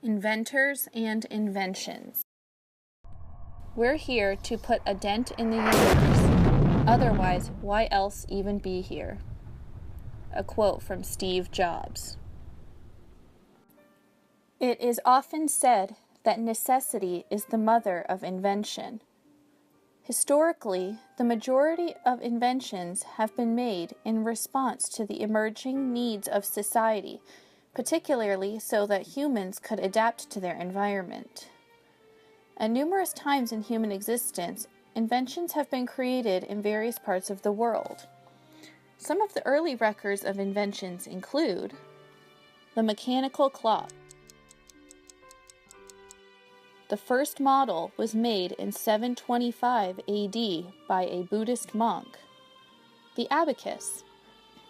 Inventors and Inventions. We're here to put a dent in the universe. Otherwise, why else even be here? A quote from Steve Jobs. It is often said that necessity is the mother of invention. Historically, the majority of inventions have been made in response to the emerging needs of society, particularly so that humans could adapt to their environment. At numerous times in human existence, inventions have been created in various parts of the world. Some of the early records of inventions include the mechanical clock. The first model was made in 725 AD by a Buddhist monk. The abacus.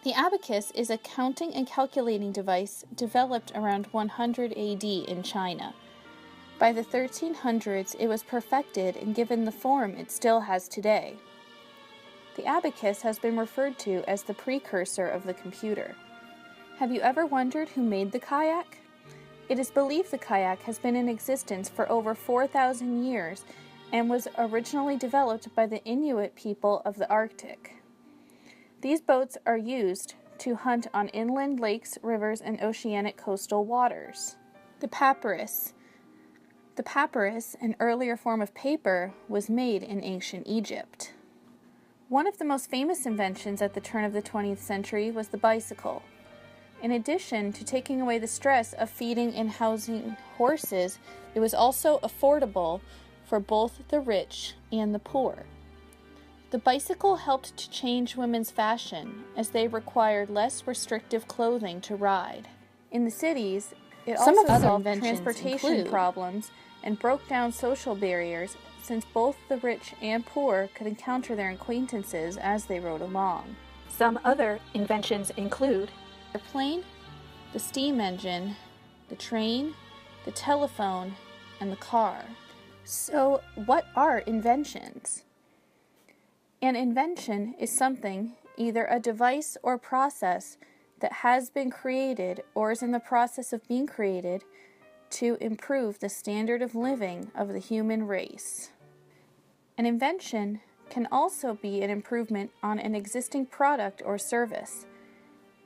The abacus is a counting and calculating device developed around 100 AD in China. By the 1300s, it was perfected and given the form it still has today. The abacus has been referred to as the precursor of the computer. Have you ever wondered who made the kayak? It is believed the kayak has been in existence for over 4,000 years and was originally developed by the Inuit people of the Arctic. These boats are used to hunt on inland lakes, rivers, and oceanic coastal waters. The papyrus. The papyrus, an earlier form of paper, was made in ancient Egypt. One of the most famous inventions at the turn of the 20th century was the bicycle. In addition to taking away the stress of feeding and housing horses, it was also affordable for both the rich and the poor. The bicycle helped to change women's fashion as they required less restrictive clothing to ride. In the cities, it also solved transportation problems and broke down social barriers since both the rich and poor could encounter their acquaintances as they rode along. Some other inventions include the plane, the steam engine, the train, the telephone, and the car. So, what are inventions? An invention is something, either a device or process, that has been created or is in the process of being created to improve the standard of living of the human race. An invention can also be an improvement on an existing product or service.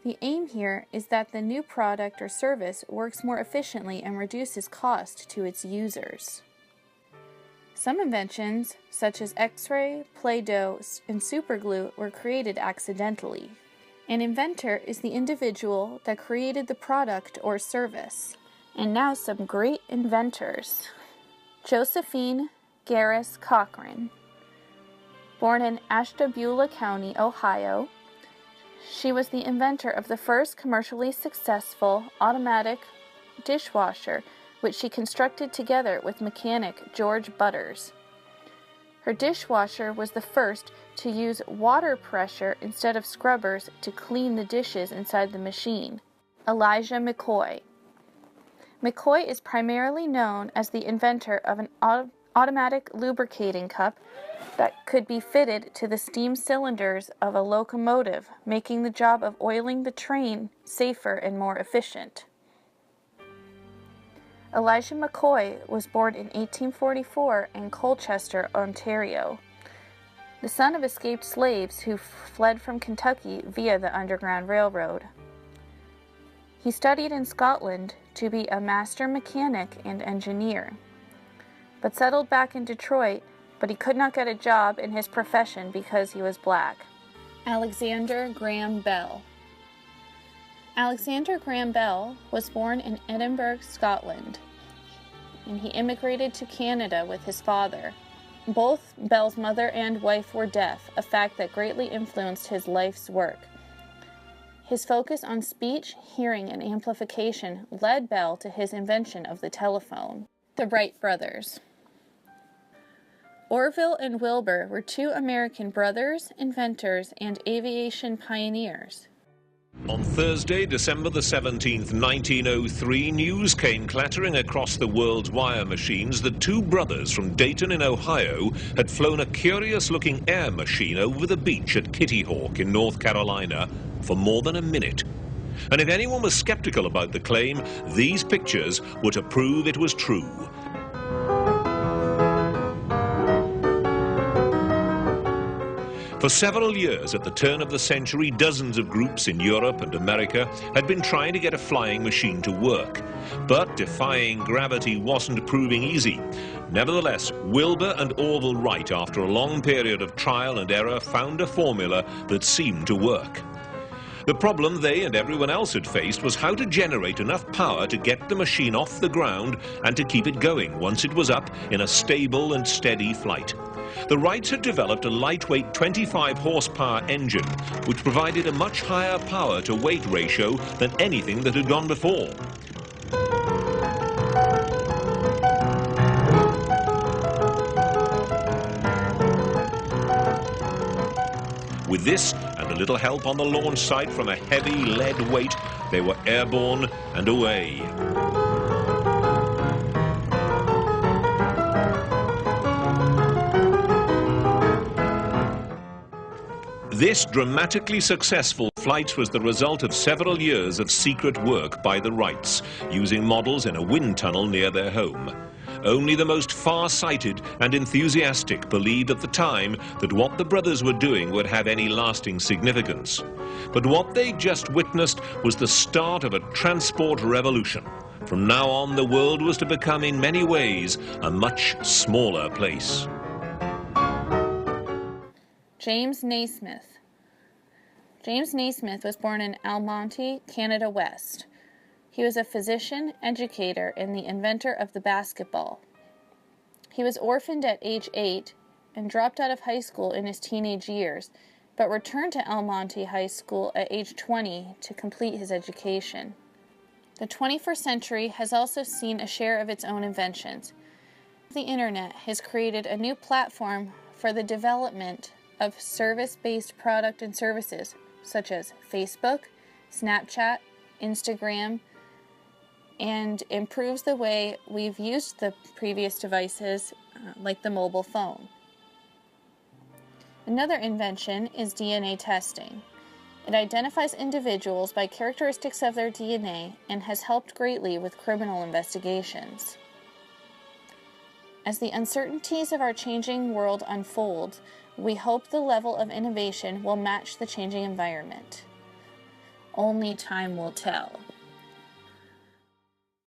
The aim here is that the new product or service works more efficiently and reduces cost to its users. Some inventions, such as X-ray, Play-Doh, and superglue, were created accidentally. An inventor is the individual that created the product or service. And now some great inventors. Josephine Garris Cochran. Born in Ashtabula County, Ohio, she was the inventor of the first commercially successful automatic dishwasher, which she constructed together with mechanic George Butters. Her dishwasher was the first to use water pressure instead of scrubbers to clean the dishes inside the machine. Elijah McCoy. McCoy is primarily known as the inventor of an automatic lubricating cup that could be fitted to the steam cylinders of a locomotive, making the job of oiling the train safer and more efficient. Elijah McCoy was born in 1844 in Colchester, Ontario, the son of escaped slaves who fled from Kentucky via the Underground Railroad. He studied in Scotland to be a master mechanic and engineer, but settled back in Detroit, but he could not get a job in his profession because he was black. Alexander Graham Bell. Alexander Graham Bell was born in Edinburgh, Scotland, and he immigrated to Canada with his father. Both Bell's mother and wife were deaf, a fact that greatly influenced his life's work. His focus on speech, hearing, and amplification led Bell to his invention of the telephone. The Wright brothers. Orville and Wilbur were two American brothers, inventors, and aviation pioneers. On Thursday, December the 17th, 1903, news came clattering across the world's wire machines that two brothers from Dayton in Ohio had flown a curious-looking air machine over the beach at Kitty Hawk in North Carolina for more than a minute. And if anyone was skeptical about the claim, these pictures were to prove it was true. For several years at the turn of the century, dozens of groups in Europe and America had been trying to get a flying machine to work. But defying gravity wasn't proving easy. Nevertheless, Wilbur and Orville Wright, after a long period of trial and error, found a formula that seemed to work. The problem they and everyone else had faced was how to generate enough power to get the machine off the ground and to keep it going once it was up in a stable and steady flight. The Wrights had developed a lightweight 25 horsepower engine which provided a much higher power to weight ratio than anything that had gone before. With this and a little help on the launch site from a heavy lead weight, they were airborne and away. This dramatically successful flight was the result of several years of secret work by the Wrights, using models in a wind tunnel near their home. Only the most far-sighted and enthusiastic believed at the time that what the brothers were doing would have any lasting significance. But what they just witnessed was the start of a transport revolution. From now on, the world was to become in many ways a much smaller place. James Naismith. James Naismith was born in Almonte, Canada West. He was a physician, educator, and the inventor of the basketball. He was orphaned at age 8 and dropped out of high school in his teenage years, but returned to Almonte High School at age 20 to complete his education. The 21st century has also seen a share of its own inventions. The internet has created a new platform for the development of service-based product and services, such as Facebook, Snapchat, Instagram, and improves the way we've used the previous devices, like the mobile phone. Another invention is DNA testing. It identifies individuals by characteristics of their DNA and has helped greatly with criminal investigations. As the uncertainties of our changing world unfold, we hope the level of innovation will match the changing environment. Only time will tell.